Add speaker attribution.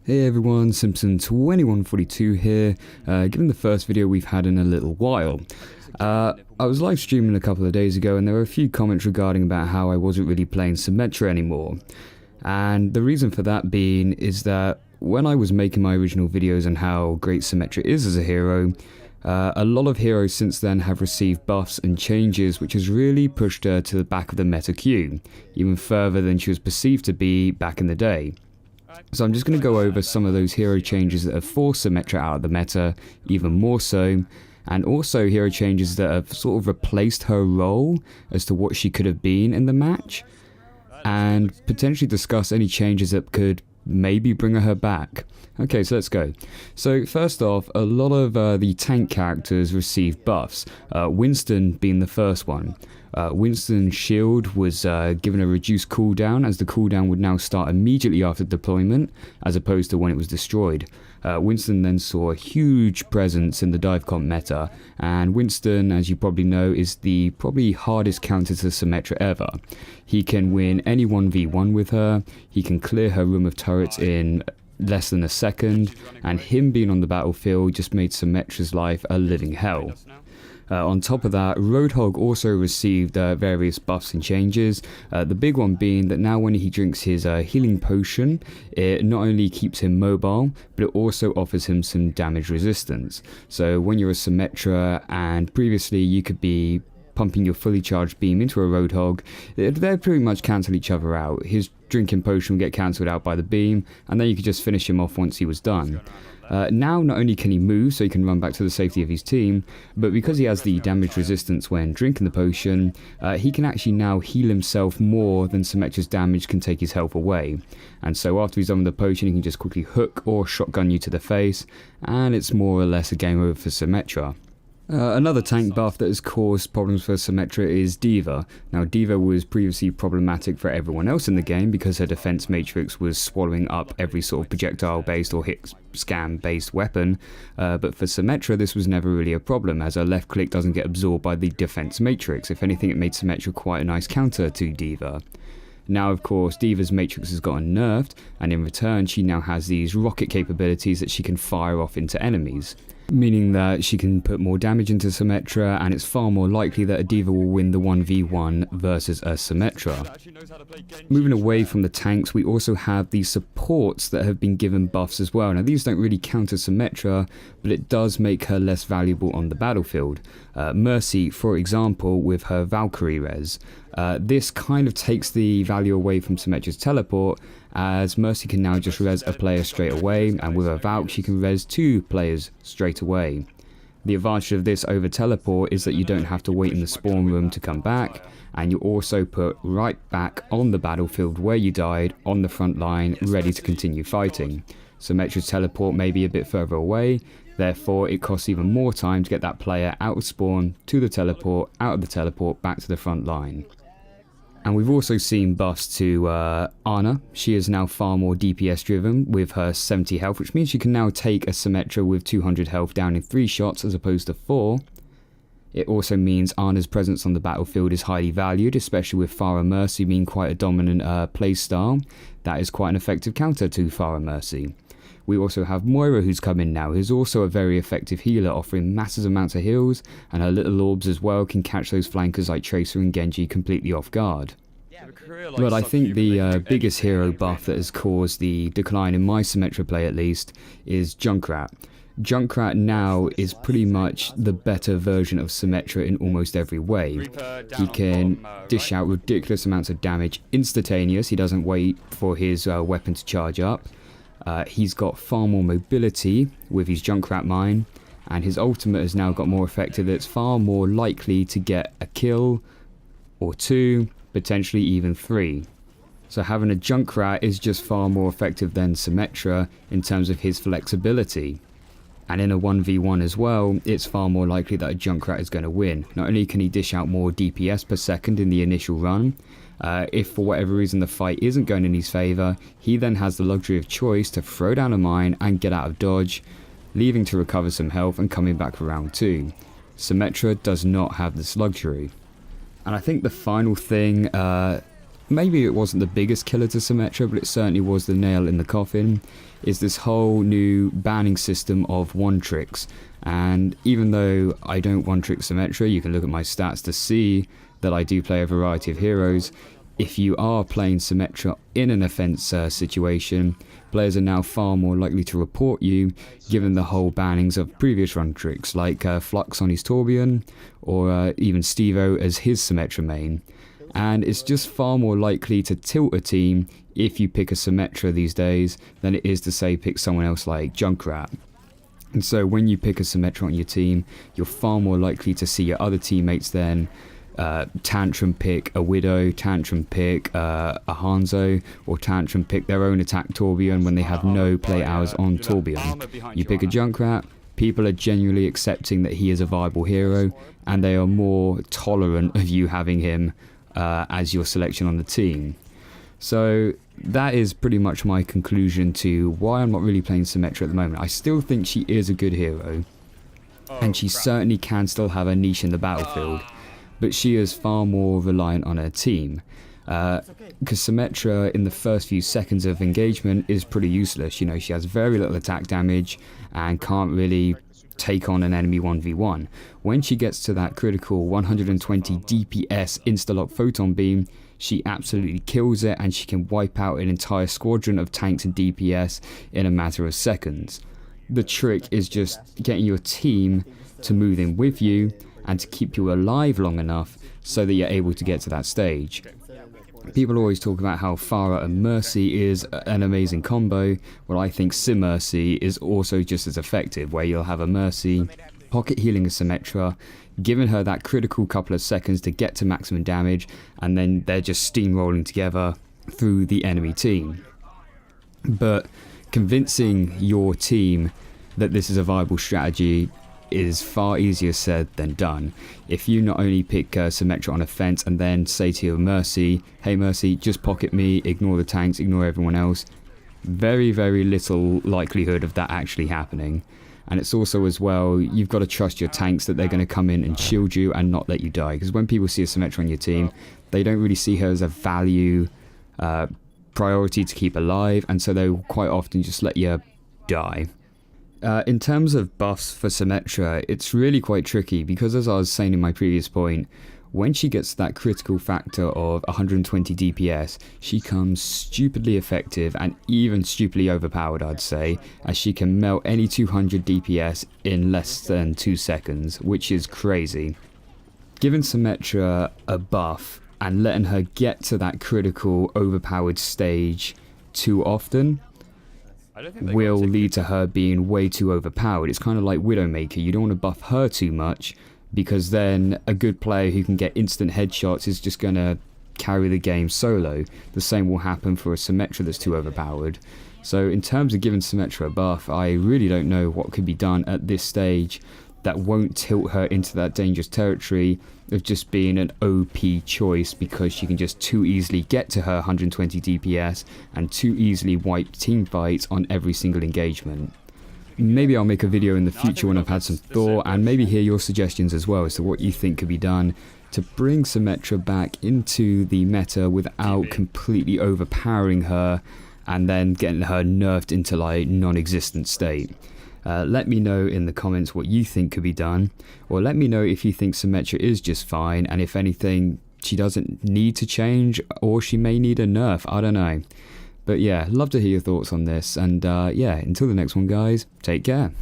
Speaker 1: Hey everyone, Simpson2142 here, giving the first video we've had in a little while. I was live streaming a couple of days ago and there were a few comments regarding about how I wasn't really playing Symmetra anymore. And the reason for that being is that when I was making my original videos on how great Symmetra is as a hero, a lot of heroes since then have received buffs and changes which has really pushed her to the back of the meta queue, even further than she was perceived to be back in the day. So I'm just going to go over some of those hero changes that have forced Symmetra out of the meta even more so, and also hero changes that have sort of replaced her role as to what she could have been in the match, and potentially discuss any changes that could maybe bring her back. Okay, so let's go. So first off, a lot of the tank characters received buffs, Winston being the first one. Winston's shield was given a reduced cooldown, as the cooldown would now start immediately after deployment as opposed to when it was destroyed. Winston then saw a huge presence in the dive comp meta, and Winston, as you probably know, is the probably hardest counter to Symmetra ever. He can win any 1v1 with her, he can clear her room of turrets in less than a second, and him being on the battlefield just made Symmetra's life a living hell. On top of that, Roadhog also received various buffs and changes, the big one being that now when he drinks his healing potion, it not only keeps him mobile, but it also offers him some damage resistance. So when you're a Symmetra and previously you could be pumping your fully charged beam into a Roadhog, they pretty much cancel each other out. His drinking potion will get cancelled out by the beam, and then you could just finish him off once he was done. Now not only can he move so he can run back to the safety of his team, but because he has the damage resistance when drinking the potion, he can actually now heal himself more than Symmetra's damage can take his health away. And so after he's done with the potion, he can just quickly hook or shotgun you to the face, and it's more or less a game over for Symmetra. Another tank buff that has caused problems for Symmetra is D.Va. Now D.Va was previously problematic for everyone else in the game because her defense matrix was swallowing up every sort of projectile based or hit scan based weapon, but for Symmetra this was never really a problem as her left click doesn't get absorbed by the defense matrix. If anything, it made Symmetra quite a nice counter to D.Va. Now of course D.Va's matrix has gotten nerfed, and in return she now has these rocket capabilities that she can fire off into enemies, meaning that she can put more damage into Symmetra, and it's far more likely that a D.Va will win the 1v1 versus a Symmetra. Moving away from the tanks, we also have the supports that have been given buffs as well. Now these don't really counter Symmetra, but it does make her less valuable on the battlefield. Mercy, for example, with her Valkyrie res. This kind of takes the value away from Symmetra's teleport, as Mercy can now just res a player straight away, and with her Valk she can res 2 players straight away. The advantage of this over teleport is that you don't have to wait in the spawn room to come back, and you also put right back on the battlefield where you died, on the front line, ready to continue fighting. Symmetra's teleport may be a bit further away, therefore it costs even more time to get that player out of spawn, to the teleport, out of the teleport, back to the front line. And we've also seen buffs to Ana. She is now far more DPS driven with her 70 health, which means she can now take a Symmetra with 200 health down in 3 shots as opposed to 4. It also means Ana's presence on the battlefield is highly valued, especially with Pharah Mercy being quite a dominant playstyle. That is quite an effective counter to Pharah Mercy. We also have Moira who's come in now, who's also a very effective healer, offering massive amounts of heals, and her little orbs as well can catch those flankers like Tracer and Genji completely off guard. But I think the biggest hero buff that has caused the decline in my Symmetra play at least is Junkrat. Junkrat now is pretty much the better version of Symmetra in almost every way. He can dish out ridiculous amounts of damage instantaneous, he doesn't wait for his weapon to charge up. He's got far more mobility with his Junkrat mine, and his ultimate has now got more effective that's far more likely to get a kill or 2, potentially even 3. So having a Junkrat is just far more effective than Symmetra in terms of his flexibility. And in a 1v1 as well, it's far more likely that a Junkrat is going to win. Not only can he dish out more DPS per second in the initial run, if for whatever reason the fight isn't going in his favour, he then has the luxury of choice to throw down a mine and get out of dodge, leaving to recover some health and coming back for round 2. Symmetra does not have this luxury. And I think the final thing maybe it wasn't the biggest killer to Symmetra, but it certainly was the nail in the coffin, is this whole new banning system of one-tricks. And even though I don't one-trick Symmetra, you can look at my stats to see that I do play a variety of heroes. If you are playing Symmetra in an offense situation, players are now far more likely to report you, given the whole bannings of previous run tricks, like Flux on his Torbjorn, or even Stevo as his Symmetra main. And it's just far more likely to tilt a team if you pick a Symmetra these days than it is to, say, pick someone else like Junkrat. And so when you pick a Symmetra on your team, you're far more likely to see your other teammates then tantrum pick a Widow, tantrum pick a Hanzo, or tantrum pick their own attack Torbjorn when they have no play hours on Torbjorn. You pick a Junkrat, people are genuinely accepting that he is a viable hero, and they are more tolerant of you having him as your selection on the team. So that is pretty much my conclusion to why I'm not really playing Symmetra at the moment. I still think she is a good hero, and she certainly can still have a niche in the battlefield, but she is far more reliant on her team. Because Symmetra in the first few seconds of engagement is pretty useless. You know, she has very little attack damage and can't really take on an enemy 1v1. When she gets to that critical 120 DPS insta-lock photon beam, she absolutely kills it, and she can wipe out an entire squadron of tanks and DPS in a matter of seconds. The trick is just getting your team to move in with you and to keep you alive long enough so that you're able to get to that stage. People always talk about how Pharah and Mercy is an amazing combo. Well, I think Sim Mercy is also just as effective, where you'll have a Mercy pocket healing a Symmetra, giving her that critical couple of seconds to get to maximum damage, and then they're just steamrolling together through the enemy team. But convincing your team that this is a viable strategy is far easier said than done. If you not only pick Symmetra on offense and then say to your Mercy, hey Mercy, just pocket me, ignore the tanks, ignore everyone else, very little likelihood of that actually happening. And it's also as well, you've got to trust your tanks that they're going to come in and shield you and not let you die. Because when people see a Symmetra on your team, they don't really see her as a value priority to keep alive, and so they'll quite often just let you die. In terms of buffs for Symmetra, it's really quite tricky, because as I was saying in my previous point, when she gets that critical factor of 120 DPS, she comes stupidly effective and even stupidly overpowered, I'd say, as she can melt any 200 DPS in less than 2 seconds, which is crazy. Giving Symmetra a buff and letting her get to that critical overpowered stage too often will lead to her being way too overpowered. It's kind of like Widowmaker. You don't want to buff her too much, because then a good player who can get instant headshots is just going to carry the game solo. The same will happen for a Symmetra that's too overpowered. So in terms of giving Symmetra a buff, I really don't know what could be done at this stage that won't tilt her into that dangerous territory of just being an OP choice, because she can just too easily get to her 120 DPS and too easily wipe team fights on every single engagement. Maybe I'll make a video in the future when I've had some thought, and maybe hear your suggestions as well as to what you think could be done to bring Symmetra back into the meta without completely overpowering her and then getting her nerfed into like non-existent state. Let me know in the comments what you think could be done, or let me know if you think Symmetra is just fine, and if anything she doesn't need to change, or she may need a nerf, I don't know. But yeah, love to hear your thoughts on this, and yeah, until the next one guys, take care.